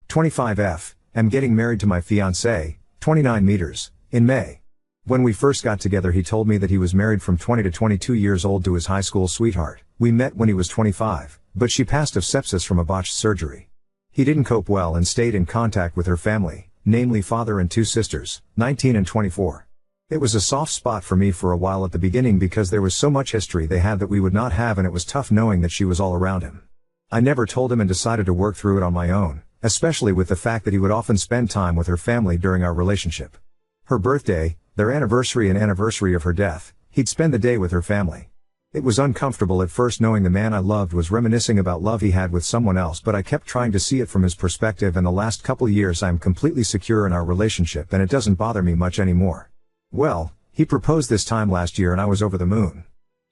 25F, am getting married to my fiancé, 29 meters, in May. When we first got together he told me that he was married from 20 to 22 years old to his high school sweetheart. We met when he was 25, but she passed of sepsis from a botched surgery. He didn't cope well and stayed in contact with her family, namely father and two sisters, 19 and 24. It was a soft spot for me for a while at the beginning because there was so much history they had that we would not have, and it was tough knowing that she was all around him. I never told him and decided to work through it on my own, especially with the fact that he would often spend time with her family during our relationship. Her birthday, their anniversary and anniversary of her death, he'd spend the day with her family. It was uncomfortable at first knowing the man I loved was reminiscing about love he had with someone else, but I kept trying to see it from his perspective, and the last couple years I'm completely secure in our relationship and it doesn't bother me much anymore. Well, he proposed this time last year and I was over the moon.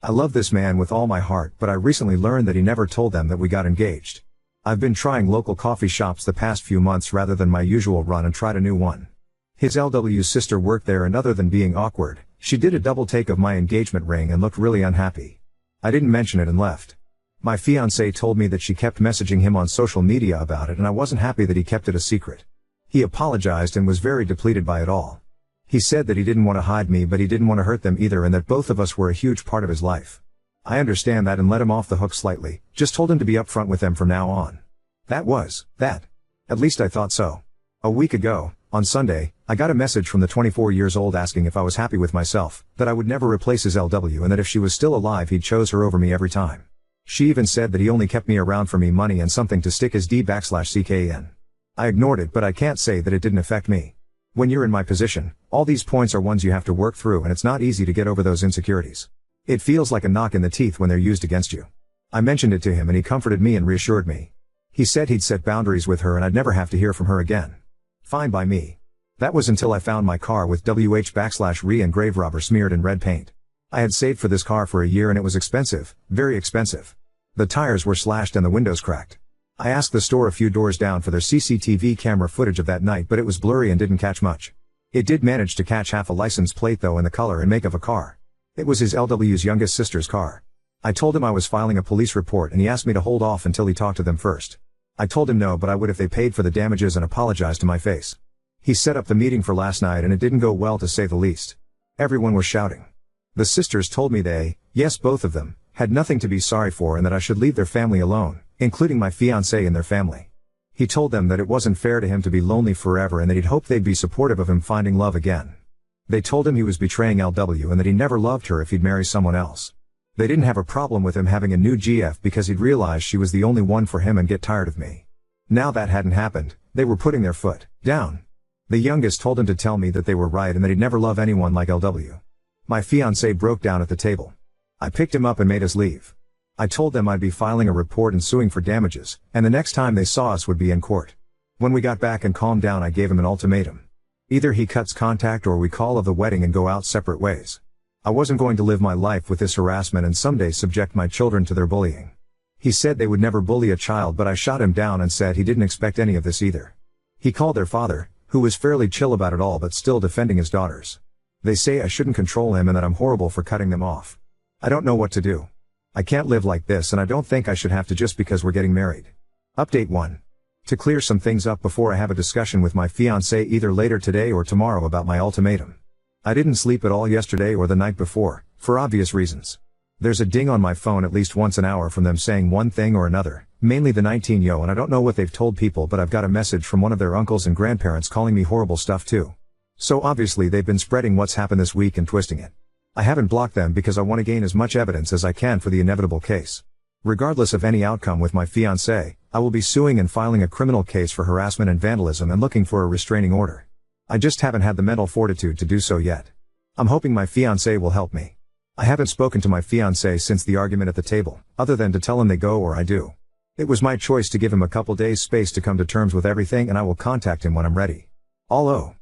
I love this man with all my heart, but I recently learned that he never told them that we got engaged. I've been trying local coffee shops the past few months rather than my usual run and tried a new one. His LW's sister worked there, and other than being awkward, she did a double take of my engagement ring and looked really unhappy. I didn't mention it and left. My fiancé told me that she kept messaging him on social media about it, and I wasn't happy that he kept it a secret. He apologized and was very depleted by it all. He said that he didn't want to hide me, but he didn't want to hurt them either, and that both of us were a huge part of his life. I understand that and let him off the hook slightly, just told him to be upfront with them from now on. That was that. At least I thought so. A week ago, on Sunday, I got a message from the 24 years old asking if I was happy with myself, that I would never replace his LW, and that if she was still alive he'd chose her over me every time. She even said that he only kept me around for me money and something to stick his D/CK in. I ignored it, but I can't say that it didn't affect me. When you're in my position, all these points are ones you have to work through, and it's not easy to get over those insecurities. It feels like a knock in the teeth when they're used against you. I mentioned it to him and he comforted me and reassured me. He said he'd set boundaries with her and I'd never have to hear from her again. Fine by me. That was until I found my car with WH/RE and grave robber smeared in red paint. I had saved for this car for a year and it was expensive, very expensive. The tires were slashed and the windows cracked. I asked the store a few doors down for their CCTV camera footage of that night, but it was blurry and didn't catch much. It did manage to catch half a license plate though, and the color and make of a car. It was his LW's youngest sister's car. I told him I was filing a police report and he asked me to hold off until he talked to them first. I told him no, but I would if they paid for the damages, and apologized to my face. He set up the meeting for last night and it didn't go well, to say the least. Everyone was shouting. The sisters told me they, yes both of them, had nothing to be sorry for and that I should leave their family alone, including my fiancé and their family. He told them that it wasn't fair to him to be lonely forever and that he'd hoped they'd be supportive of him finding love again. They told him he was betraying LW and that he never loved her if he'd marry someone else. They didn't have a problem with him having a new GF because he'd realized she was the only one for him and get tired of me. Now that hadn't happened, they were putting their foot down. The youngest told him to tell me that they were right and that he'd never love anyone like LW. My fiancé broke down at the table. I picked him up and made us leave. I told them I'd be filing a report and suing for damages, and the next time they saw us would be in court. When we got back and calmed down, I gave him an ultimatum. Either he cuts contact or we call of the wedding and go out separate ways. I wasn't going to live my life with this harassment and someday subject my children to their bullying. He said they would never bully a child, but I shot him down and said he didn't expect any of this either. He called their father, who was fairly chill about it all but still defending his daughters. They say I shouldn't control him and that I'm horrible for cutting them off. I don't know what to do. I can't live like this, and I don't think I should have to just because we're getting married. Update 1. To clear some things up before I have a discussion with my fiancé either later today or tomorrow about my ultimatum. I didn't sleep at all yesterday or the night before, for obvious reasons. There's a ding on my phone at least once an hour from them saying one thing or another, mainly the 19-yo, and I don't know what they've told people, but I've got a message from one of their uncles and grandparents calling me horrible stuff too. So obviously they've been spreading what's happened this week and twisting it. I haven't blocked them because I want to gain as much evidence as I can for the inevitable case. Regardless of any outcome with my fiancé, I will be suing and filing a criminal case for harassment and vandalism and looking for a restraining order. I just haven't had the mental fortitude to do so yet. I'm hoping my fiancé will help me. I haven't spoken to my fiancé since the argument at the table, other than to tell him they go or I do. It was my choice to give him a couple days space to come to terms with everything, and I will contact him when I'm ready.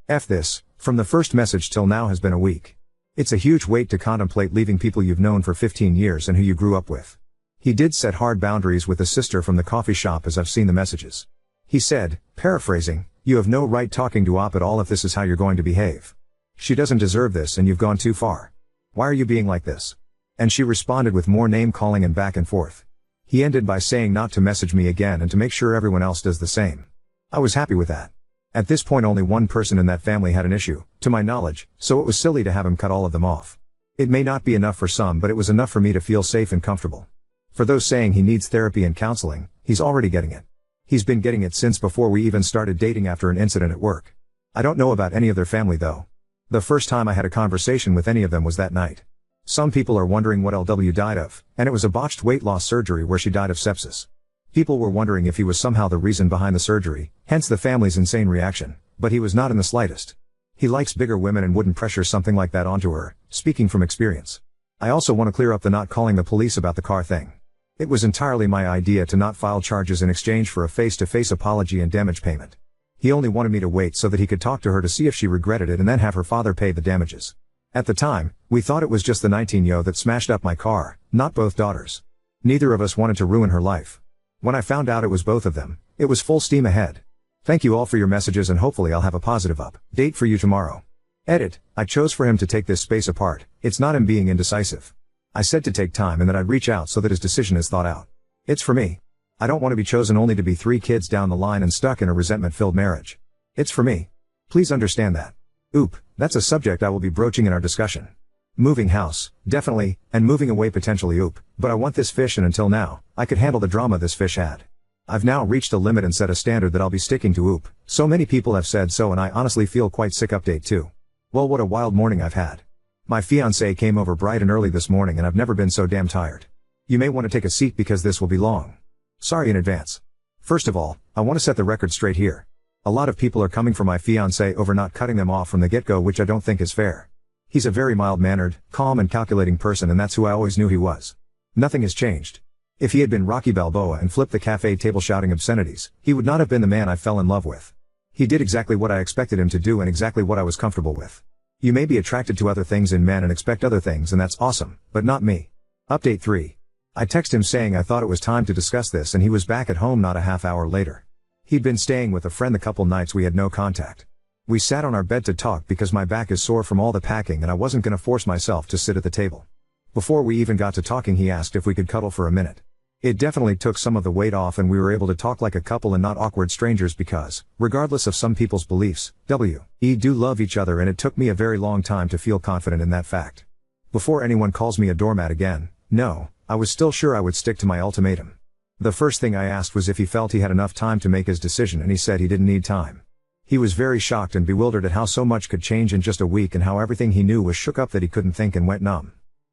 F this, from the first message till now has been a week. It's a huge weight to contemplate leaving people you've known for 15 years and who you grew up with. He did set hard boundaries with the sister from the coffee shop, as I've seen the messages. He said, paraphrasing, "You have no right talking to Op at all if this is how you're going to behave. She doesn't deserve this and you've gone too far. Why are you being like this?" And she responded with more name calling and back and forth. He ended by saying not to message me again and to make sure everyone else does the same. I was happy with that. At this point only one person in that family had an issue, to my knowledge, so it was silly to have him cut all of them off. It may not be enough for some, but it was enough for me to feel safe and comfortable. For those saying he needs therapy and counseling, he's already getting it. He's been getting it since before we even started dating after an incident at work. I don't know about any of their family though. The first time I had a conversation with any of them was that night. Some people are wondering what LW died of, and it was a botched weight loss surgery where she died of sepsis. People were wondering if he was somehow the reason behind the surgery, hence the family's insane reaction, but he was not in the slightest. He likes bigger women and wouldn't pressure something like that onto her, speaking from experience. I also want to clear up the not calling the police about the car thing. It was entirely my idea to not file charges in exchange for a face-to-face apology and damage payment. He only wanted me to wait so that he could talk to her to see if she regretted it and then have her father pay the damages. At the time, we thought it was just the 19-year-old that smashed up my car, not both daughters. Neither of us wanted to ruin her life. When I found out it was both of them, it was full steam ahead. Thank you all for your messages and hopefully I'll have a positive update for you tomorrow. Edit, I chose for him to take this space apart, it's not him being indecisive. I said to take time and that I'd reach out so that his decision is thought out. It's for me. I don't want to be chosen only to be 3 kids down the line and stuck in a resentment-filled marriage. It's for me. Please understand that. Oop, that's a subject I will be broaching in our discussion. Moving house, definitely, and moving away potentially oop, but I want this fish and until now, I could handle the drama this fish had. I've now reached a limit and set a standard that I'll be sticking to oop, so many people have said so and I honestly feel quite sick. Update 2. Well, what a wild morning I've had. My fiancé came over bright and early this morning and I've never been so damn tired. You may want to take a seat because this will be long. Sorry in advance. First of all, I want to set the record straight here. A lot of people are coming for my fiancé over not cutting them off from the get-go, which I don't think is fair. He's a very mild-mannered, calm and calculating person and that's who I always knew he was. Nothing has changed. If he had been Rocky Balboa and flipped the cafe table shouting obscenities, he would not have been the man I fell in love with. He did exactly what I expected him to do and exactly what I was comfortable with. You may be attracted to other things in men and expect other things and that's awesome, but not me. Update 3. I texted him saying I thought it was time to discuss this and he was back at home not a half hour later. He'd been staying with a friend the couple nights we had no contact. We sat on our bed to talk because my back is sore from all the packing and I wasn't gonna force myself to sit at the table. Before we even got to talking he asked if we could cuddle for a minute. It definitely took some of the weight off and we were able to talk like a couple and not awkward strangers because, regardless of some people's beliefs, we do love each other and it took me a very long time to feel confident in that fact. Before anyone calls me a doormat again, no, I was still sure I would stick to my ultimatum. The first thing I asked was if he felt he had enough time to make his decision and he said he didn't need time. He was very shocked and bewildered at how so much could change in just a week and how everything he knew was shook up that he couldn't think and went numb.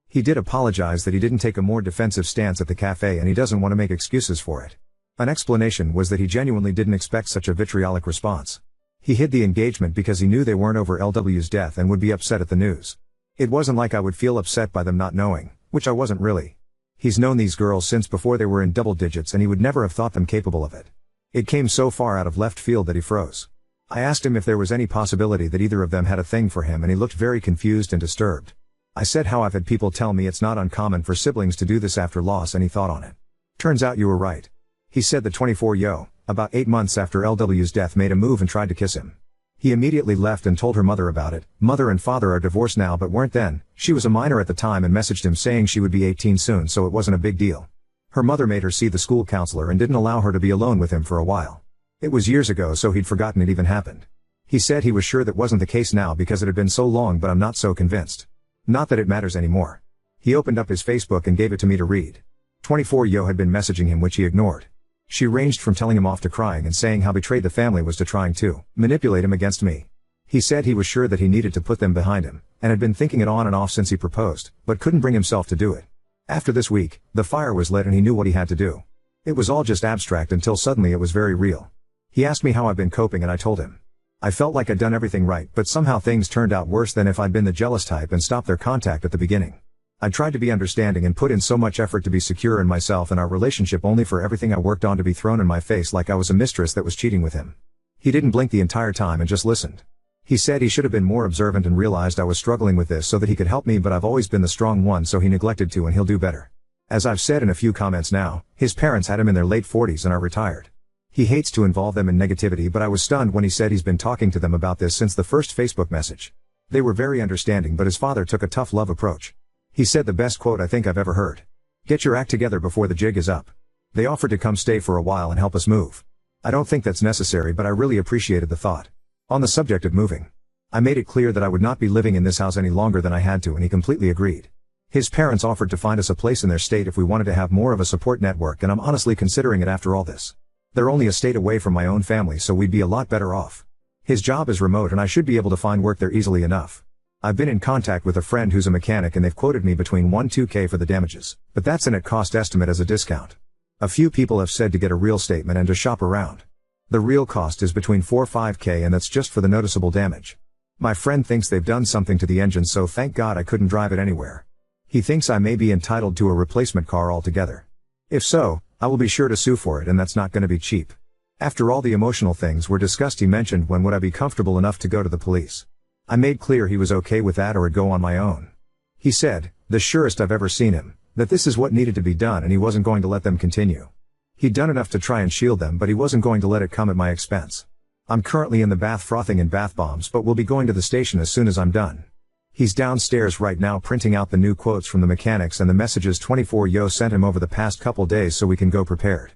He did apologize that he didn't take a more defensive stance at the cafe and he doesn't want to make excuses for it. An explanation was that he genuinely didn't expect such a vitriolic response. He hid the engagement because he knew they weren't over LW's death and would be upset at the news. It wasn't like I would feel upset by them not knowing, which I wasn't really. He's known these girls since before they were in double digits and he would never have thought them capable of it. It came so far out of left field that he froze. I asked him if there was any possibility that either of them had a thing for him and he looked very confused and disturbed. I said how I've had people tell me it's not uncommon for siblings to do this after loss and he thought on it. Turns out you were right. He said the 24-year-old, about 8 months after LW's death made a move and tried to kiss him. He immediately left and told her mother about it. Mother and father are divorced now but weren't then. She was a minor at the time and messaged him saying she would be 18 soon so it wasn't a big deal. Her mother made her see the school counselor and didn't allow her to be alone with him for a while. It was years ago so he'd forgotten it even happened. He said he was sure that wasn't the case now because it had been so long but I'm not so convinced. Not that it matters anymore. He opened up his Facebook and gave it to me to read. 24-year-old had been messaging him which he ignored. She ranged from telling him off to crying and saying how betrayed the family was to trying to manipulate him against me. He said he was sure that he needed to put them behind him, and had been thinking it on and off since he proposed, but couldn't bring himself to do it. After this week, the fire was lit and he knew what he had to do. It was all just abstract until suddenly it was very real. He asked me how I've been coping and I told him. I felt like I'd done everything right but somehow things turned out worse than if I'd been the jealous type and stopped their contact at the beginning. I tried to be understanding and put in so much effort to be secure in myself and our relationship only for everything I worked on to be thrown in my face like I was a mistress that was cheating with him. He didn't blink the entire time and just listened. He said he should have been more observant and realized I was struggling with this so that he could help me but I've always been the strong one so he neglected to and he'll do better. As I've said in a few comments now, his parents had him in their late 40s and are retired. He hates to involve them in negativity but I was stunned when he said he's been talking to them about this since the first Facebook message. They were very understanding but his father took a tough love approach. He said the best quote I think I've ever heard. Get your act together before the jig is up. They offered to come stay for a while and help us move. I don't think that's necessary, but I really appreciated the thought. On the subject of moving, I made it clear that I would not be living in this house any longer than I had to, and he completely agreed. His parents offered to find us a place in their state if we wanted to have more of a support network, and I'm honestly considering it after all this. They're only a state away from my own family, so we'd be a lot better off. His job is remote and I should be able to find work there easily enough. I've been in contact with a friend who's a mechanic and they've quoted me between 1-2K for the damages, but that's an at cost estimate as a discount. A few people have said to get a real statement and to shop around. The real cost is between 4-5K, and that's just for the noticeable damage. My friend thinks they've done something to the engine, so thank God I couldn't drive it anywhere. He thinks I may be entitled to a replacement car altogether. If so, I will be sure to sue for it, and that's not going to be cheap. After all the emotional things were discussed, he mentioned when would I be comfortable enough to go to the police. I made clear he was okay with that or I'd go on my own. He said, the surest I've ever seen him, that this is what needed to be done and he wasn't going to let them continue. He'd done enough to try and shield them, but he wasn't going to let it come at my expense. I'm currently in the bath frothing in bath bombs, but we'll be going to the station as soon as I'm done. He's downstairs right now printing out the new quotes from the mechanics and the messages 24yo sent him over the past couple days so we can go prepared.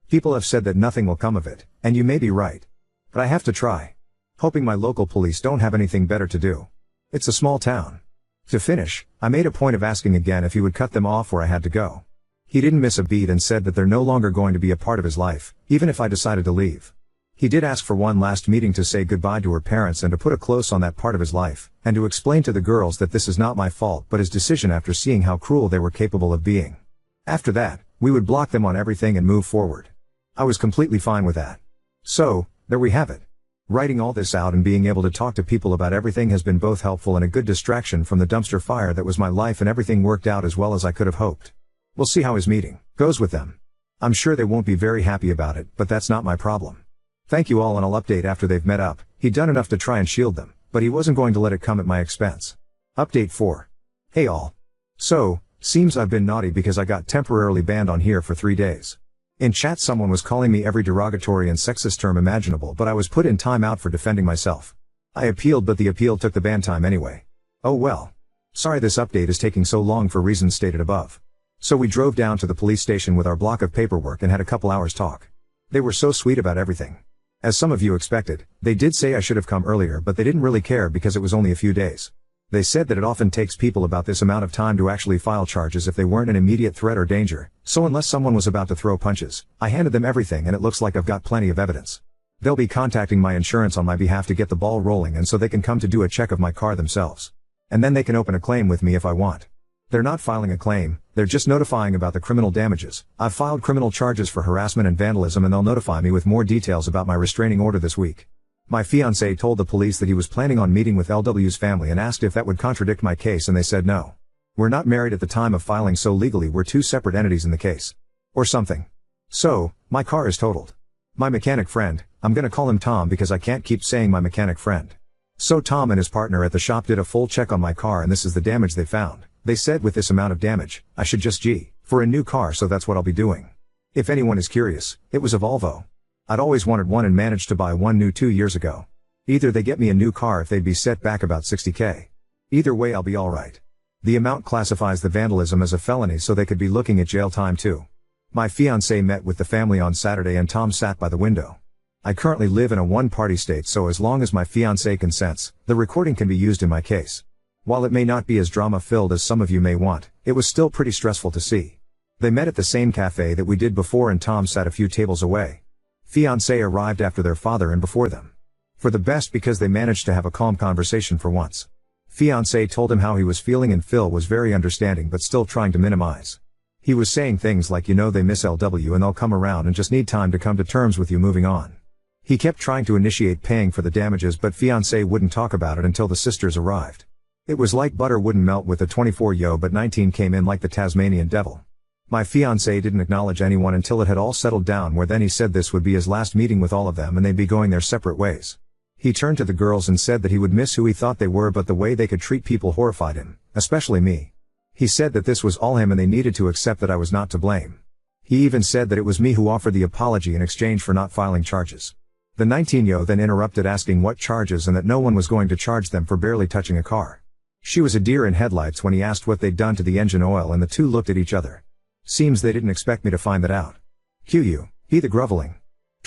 People have said that nothing will come of it, and you may be right. But I have to try. Hoping my local police don't have anything better to do. It's a small town. To finish, I made a point of asking again if he would cut them off where I had to go. He didn't miss a beat and said that they're no longer going to be a part of his life, even if I decided to leave. He did ask for one last meeting to say goodbye to her parents and to put a close on that part of his life, and to explain to the girls that this is not my fault but his decision after seeing how cruel they were capable of being. After that, we would block them on everything and move forward. I was completely fine with that. So, there we have it. Writing all this out and being able to talk to people about everything has been both helpful and a good distraction from the dumpster fire that was my life, and everything worked out as well as I could have hoped. We'll see how his meeting goes with them. I'm sure they won't be very happy about it, but that's not my problem. Thank you all, and I'll update after they've met up. He'd done enough to try and shield them, but he wasn't going to let it come at my expense. Update 4. Hey all. So, seems I've been naughty because I got temporarily banned on here for 3 days. In chat someone was calling me every derogatory and sexist term imaginable, but I was put in timeout for defending myself. I appealed, but the appeal took the ban time anyway. Oh well. Sorry this update is taking so long for reasons stated above. So we drove down to the police station with our block of paperwork and had a couple hours talk. They were so sweet about everything. As some of you expected, they did say I should have come earlier, but they didn't really care because it was only a few days. They said that it often takes people about this amount of time to actually file charges if they weren't an immediate threat or danger, so unless someone was about to throw punches, I handed them everything and it looks like I've got plenty of evidence. They'll be contacting my insurance on my behalf to get the ball rolling, and so they can come to do a check of my car themselves. And then they can open a claim with me if I want. They're not filing a claim, they're just notifying about the criminal damages. I've filed criminal charges for harassment and vandalism, and they'll notify me with more details about my restraining order this week. My fiancé told the police that he was planning on meeting with LW's family and asked if that would contradict my case, and they said no. We're not married at the time of filing, so legally we're two separate entities in the case. Or something. So, my car is totaled. My mechanic friend, I'm gonna call him Tom because I can't keep saying my mechanic friend. So Tom and his partner at the shop did a full check on my car, and this is the damage they found. They said with this amount of damage, I should just G for a new car, so that's what I'll be doing. If anyone is curious, it was a Volvo. I'd always wanted one and managed to buy one new 2 years ago. Either they get me a new car if they'd be set back about 60K. Either way I'll be alright. The amount classifies the vandalism as a felony, so they could be looking at jail time too. My fiancé met with the family on Saturday and Tom sat by the window. I currently live in a one-party state, so as long as my fiancé consents, the recording can be used in my case. While it may not be as drama-filled as some of you may want, it was still pretty stressful to see. They met at the same cafe that we did before, and Tom sat a few tables away. Fiancé arrived after their father and before them. For the best, because they managed to have a calm conversation for once. Fiancé told him how he was feeling, and Phil was very understanding but still trying to minimize. He was saying things like, you know, they miss LW and they'll come around and just need time to come to terms with you moving on. He kept trying to initiate paying for the damages, but fiancé wouldn't talk about it until the sisters arrived. It was like butter wouldn't melt with the 24yo, but 19 came in like the Tasmanian devil. My fiancé didn't acknowledge anyone until it had all settled down, where then he said this would be his last meeting with all of them and they'd be going their separate ways. He turned to the girls and said that he would miss who he thought they were, but the way they could treat people horrified him, especially me. He said that this was all him and they needed to accept that I was not to blame. He even said that it was me who offered the apology in exchange for not filing charges. The 19yo then interrupted asking what charges and that no one was going to charge them for barely touching a car. She was a deer in headlights when he asked what they'd done to the engine oil, and the two looked at each other. Seems they didn't expect me to find that out. He the groveling.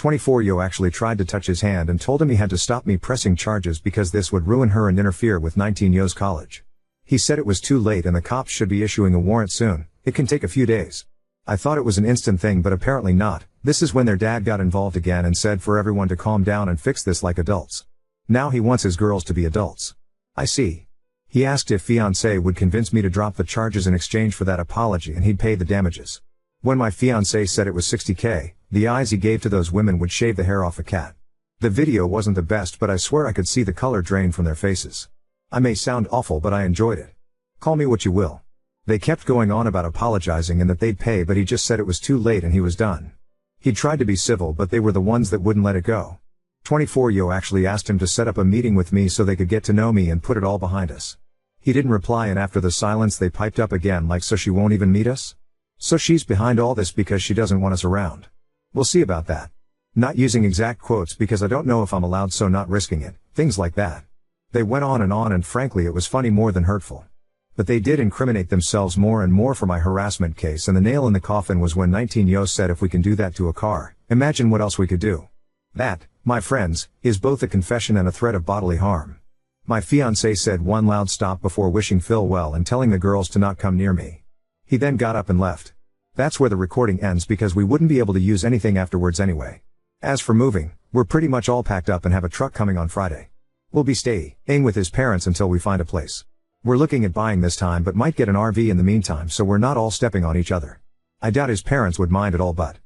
24 Yo actually tried to touch his hand and told him he had to stop me pressing charges because this would ruin her and interfere with 19 Yo's college. He said it was too late and the cops should be issuing a warrant soon. It can take a few days. I thought it was an instant thing, but apparently not. This is when their dad got involved again and said for everyone to calm down and fix this like adults. Now he wants his girls to be adults. I see. He asked if fiancé would convince me to drop the charges in exchange for that apology and he'd pay the damages. When my fiancé said it was $60K, the eyes he gave to those women would shave the hair off a cat. The video wasn't the best, but I swear I could see the color drain from their faces. I may sound awful, but I enjoyed it. Call me what you will. They kept going on about apologizing and that they'd pay, but he just said it was too late and he was done. He tried to be civil, but they were the ones that wouldn't let it go. 24 Yo actually asked him to set up a meeting with me so they could get to know me and put it all behind us. He didn't reply, and after the silence they piped up again like, so she won't even meet us? So she's behind all this because she doesn't want us around. We'll see about that. Not using exact quotes because I don't know if I'm allowed, so not risking it. Things like that. They went on and frankly it was funny more than hurtful. But they did incriminate themselves more and more for my harassment case, and the nail in the coffin was when 19 Yo said if we can do that to a car, imagine what else we could do. That, my friends, is both a confession and a threat of bodily harm. My fiancé said one loud stop before wishing Phil well and telling the girls to not come near me. He then got up and left. That's where the recording ends because we wouldn't be able to use anything afterwards anyway. As for moving, we're pretty much all packed up and have a truck coming on Friday. We'll be staying with his parents until we find a place. We're looking at buying this time but might get an RV in the meantime, so we're not all stepping on each other. I doubt his parents would mind at all, but